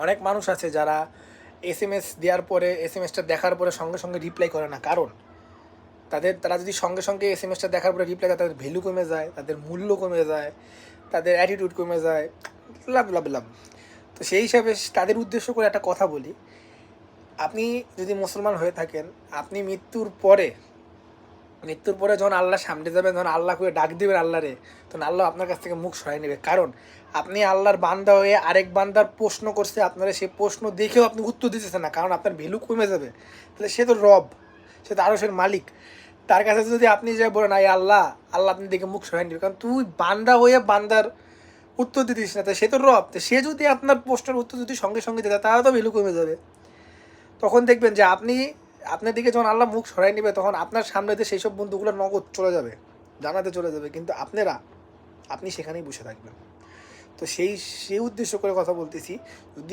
অনেক মানুষ আছে যারা এসএমএস দেওয়ার পরে এসএমএসটা দেখার পরে সঙ্গে সঙ্গে রিপ্লাই করে না, কারণ তারা যদি সঙ্গে সঙ্গে এসএমএসটা দেখার পরে রিপ্লাই দেয় তাদের ভ্যালু কমে যায়, তাদের মূল্য কমে যায়, তাদের অ্যাটিটিউড কমে যায়, লাভ লাভ লাভ। তো সেই হিসাবে তাদের উদ্দেশ্য করে একটা কথা বলি, আপনি যদি মুসলমান হয়ে থাকেন, আপনি মৃত্যুর পরে যখন আল্লাহ সামনে যাবেন, যখন আল্লাহ করে ডাক দিবেন আল্লাহরে, তখন আল্লাহ আপনার কাছ থেকে মুখ সরাই নেবে, কারণ আপনি আল্লাহর বান্দা হয়ে আরেক বান্দার প্রশ্ন করছে, আপনারা সেই প্রশ্ন দেখেও আপনি উত্তর দিতেছেন না, কারণ আপনার ভ্যালু কমে যাবে। তাহলে সে তো রব, সে তো আরশের মালিক, তার কাছে যদি আপনি যা বলেন আই আল্লাহ, আল্লাহ আপনি দেখে মুখ সরাই নেবে, কারণ তুই বান্দা হয়ে বান্দার উত্তর দিতিস না, তাই সে তো রব, তো সে যদি আপনার প্রশ্নের উত্তর যদি সঙ্গে সঙ্গে দিতে তাহলে তো ভ্যালু কমে যাবে। তখন দেখবেন যে আপনার দিকে যখন আল্লাহ মুখ সরাই নেবে, তখন আপনার সামনে দিয়ে সেই সব বন্ধুগুলো নগদ চলে যাবে, জানাতে চলে যাবে, কিন্তু আপনি সেখানেই বসে থাকবেন। তো সেই উদ্দেশ্য করে কথা বলতেছি। যদি